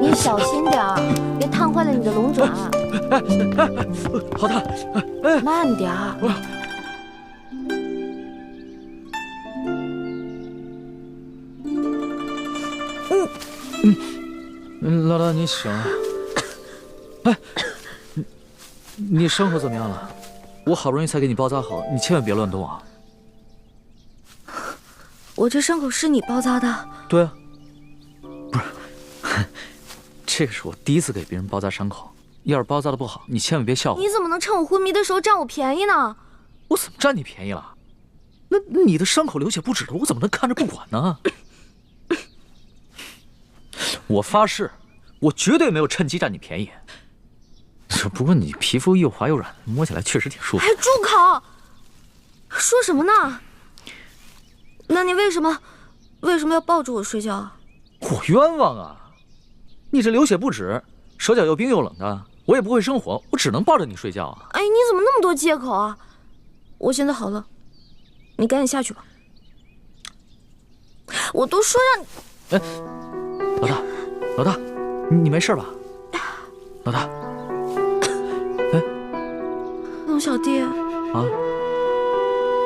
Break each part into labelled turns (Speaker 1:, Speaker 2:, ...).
Speaker 1: 你小心点儿，别烫坏了你的龙爪。
Speaker 2: 好的，
Speaker 1: 慢点儿。
Speaker 2: 老大你醒了。哎，你伤口怎么样了？我好不容易才给你包扎好，你千万别乱动啊！
Speaker 1: 我这伤口是你包扎的？
Speaker 2: 对啊，不是，这个是我第一次给别人包扎伤口，要是包扎的不好，你千万别笑话。
Speaker 1: 你怎么能趁我昏迷的时候占我便宜呢？
Speaker 2: 我怎么占你便宜了？那你的伤口流血不止的，我怎么能看着不管呢？我发誓，我绝对没有趁机占你便宜。不过你皮肤又滑又软，摸起来确实挺舒服。
Speaker 1: 哎，住口！说什么呢？那你为什么要抱住我睡觉啊？
Speaker 2: 我冤枉啊！你这流血不止，手脚又冰又冷的，我也不会生火，我只能抱着你睡觉啊！
Speaker 1: 哎，你怎么那么多借口啊？我现在好了，你赶紧下去吧。我都说让你……
Speaker 2: 哎，老大，你没事吧？老大，
Speaker 1: 龙小弟
Speaker 2: 啊，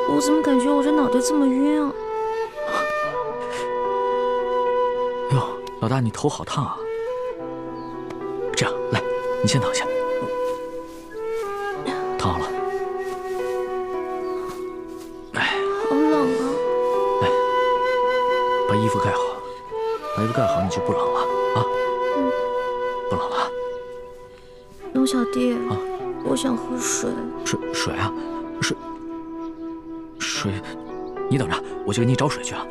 Speaker 1: 我怎么感觉我这脑袋这么晕啊？
Speaker 2: 哟，老大，你头好烫啊！这样，来，你先躺下，躺好了。哎，
Speaker 1: 好冷啊！
Speaker 2: 来，把衣服盖好，把衣服盖好，你就不冷了啊！不冷了。
Speaker 1: 龙小弟
Speaker 2: 啊，
Speaker 1: 我想喝水。
Speaker 2: 水啊，水，你等着，我去给你找水去啊。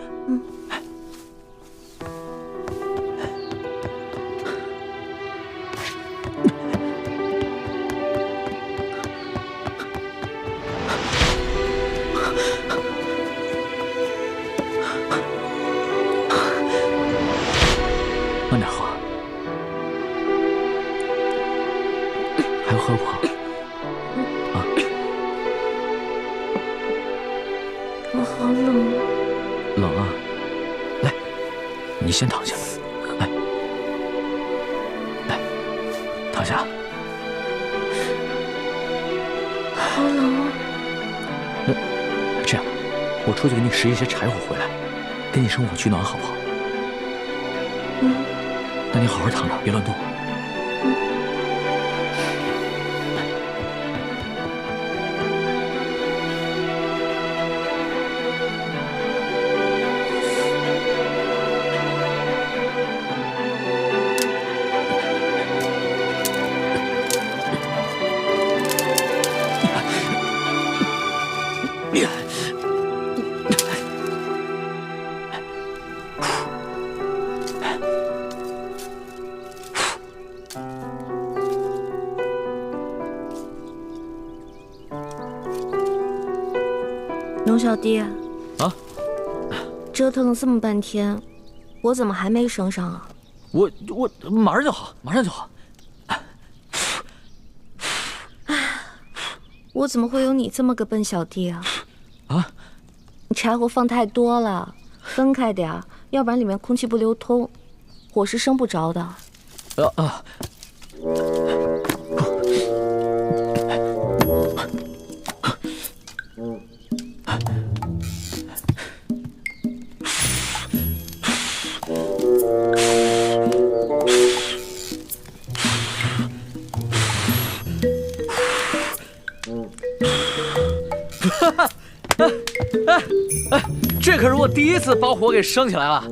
Speaker 2: 慢点喝，还要喝不？啊，
Speaker 1: 我好冷啊！
Speaker 2: 冷啊！来，你先躺下，来，躺下。
Speaker 1: 好冷啊！
Speaker 2: 这样，我出去给你拾一些柴火回来，给你生火取暖，好不好？那你好好躺着，别乱动。
Speaker 1: 龙小弟啊，折腾了这么半天，我怎么还没升上啊？
Speaker 2: 我马上就好，马上就好。
Speaker 1: 我怎么会有你这么个笨小弟啊？
Speaker 2: 啊！
Speaker 1: 你柴火放太多了，分开点儿，要不然里面空气不流通，火是生不着的。
Speaker 2: 这可是我第一次把火给升起来了，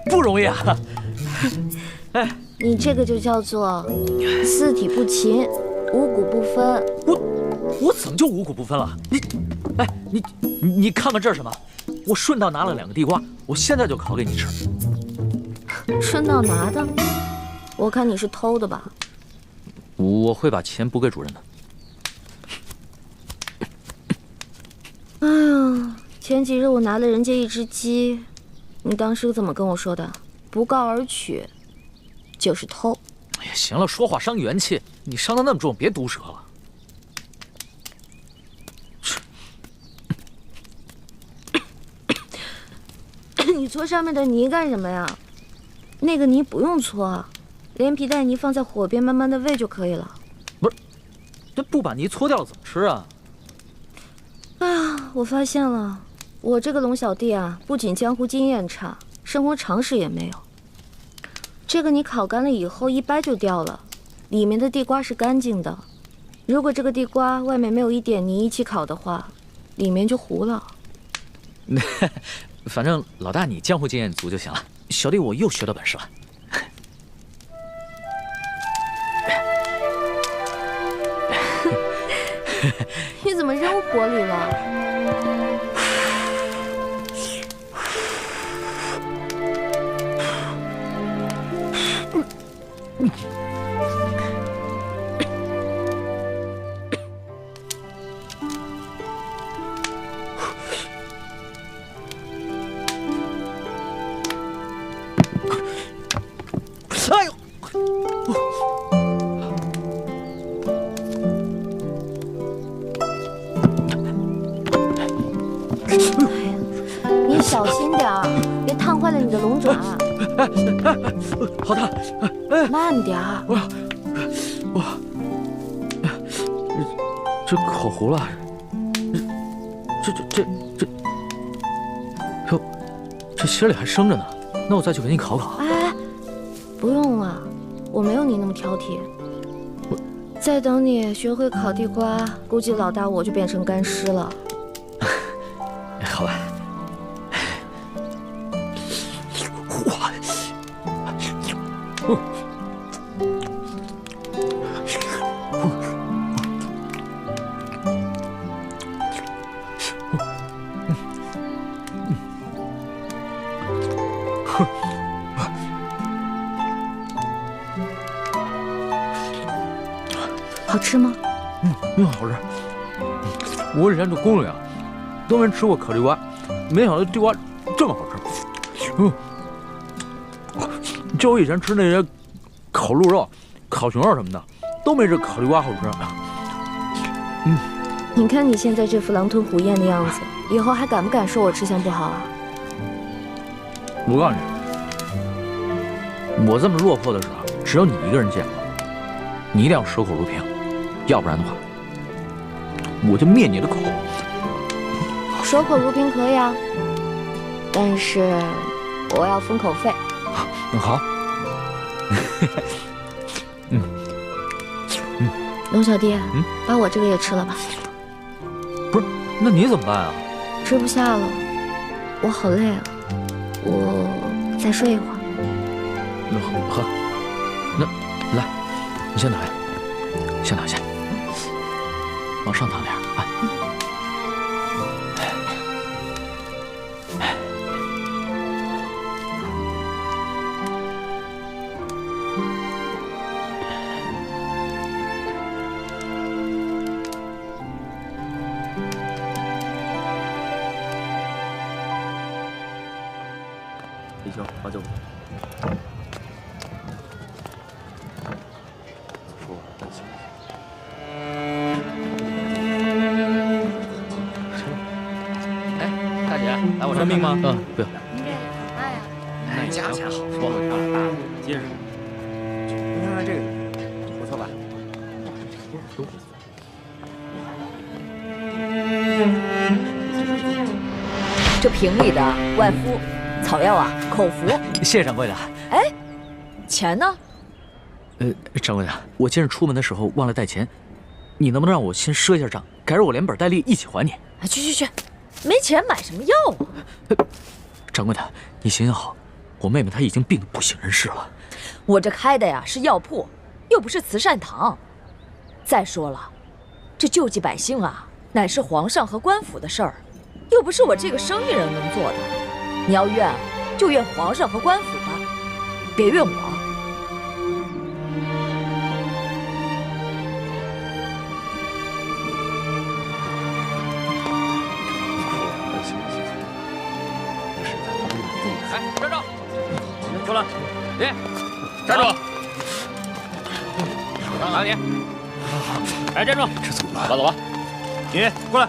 Speaker 2: 不容易啊！
Speaker 1: 你这个就叫做四体不勤，五谷不分。
Speaker 2: 我怎么就五谷不分了？你看看这是什么？我顺道拿了2个地瓜，我现在就烤给你吃。
Speaker 1: 顺道拿的？我看你是偷的吧？
Speaker 2: 我会把钱补给主人的。
Speaker 1: 哎呀，前几日我拿了人家1只鸡，你当时怎么跟我说的？不告而取，就是偷。
Speaker 2: 哎呀，行了，说话伤元气，你伤得那么重，别毒舌了。
Speaker 1: 你搓上面的泥干什么呀？那个泥不用搓，连皮带泥放在火边慢慢的煨就可以了。
Speaker 2: 不是，这不把泥搓掉了怎么吃啊？
Speaker 1: 哎呀，我发现了，我这个龙小弟啊，不仅江湖经验差，生活常识也没有。这个泥烤干了以后一掰就掉了，里面的地瓜是干净的。如果这个地瓜外面没有一点泥一起烤的话，里面就糊了。
Speaker 2: 反正老大你江湖经验足就行了，小弟我又学到本事了。
Speaker 1: 你怎么扔火里了？
Speaker 2: 哎呦！
Speaker 1: 你小心点儿，别烫坏了你的龙爪。
Speaker 2: 好大！
Speaker 1: 慢点儿。
Speaker 2: 哇，这烤糊了。哟，这心里还生着呢。那我再去给你烤烤。
Speaker 1: 哎，不用了，我没有你那么挑剔。再等你学会烤地瓜，估计老大我就变成干尸了。
Speaker 2: 好吧。哇！
Speaker 1: 好吃吗？
Speaker 2: 好吃。我以前做攻略啊，都没吃过烤地瓜，没想到地瓜这么好吃。就我以前吃那些烤鹿肉、烤熊肉什么的，都没这烤地瓜好吃。
Speaker 1: 你看你现在这副狼吞虎咽的样子，以后还敢不敢说我吃相不好啊？
Speaker 2: 我告诉你，我这么落魄的事啊，只有你一个人见过。你一定要守口如瓶，要不然的话，我就灭你的口。
Speaker 1: 守口如瓶可以啊，但是我要封口费。
Speaker 2: 好。
Speaker 1: 龙小弟，把我这个也吃了吧。
Speaker 2: 不是，那你怎么办啊？
Speaker 1: 吃不下了，我好累啊，我再睡一会儿。
Speaker 2: 那好，那来，你先躺下，先躺下，往上躺点啊。
Speaker 3: 李兄，好久不见。说我担心。
Speaker 4: 哎，大姐，来我这命吗？
Speaker 2: 不要。
Speaker 1: 您这怎么办呀？
Speaker 4: 哎，价钱好说，漂亮大，结实。
Speaker 3: 您看看这个，不错吧？
Speaker 5: 这瓶里的外敷草药啊，口服。
Speaker 2: 谢谢掌柜的。
Speaker 5: 哎，钱呢？
Speaker 2: 掌柜的，我今日出门的时候忘了带钱，你能不能让我先赊一下账，改日我连本带利一起还你？
Speaker 5: 哎，去，没钱买什么药啊？
Speaker 2: 掌柜的，你行行好，我妹妹她已经病得不省人事了。
Speaker 5: 我这开的呀是药铺，又不是慈善堂。再说了，这救济百姓啊，乃是皇上和官府的事儿，又不是我这个生意人能做的。你要怨，就怨皇上和官府吧，别怨我。
Speaker 4: 哎，站住！住了，你站住！哪里？哎，站住！
Speaker 3: 这怎么办？
Speaker 4: 走吧，
Speaker 3: 你过来。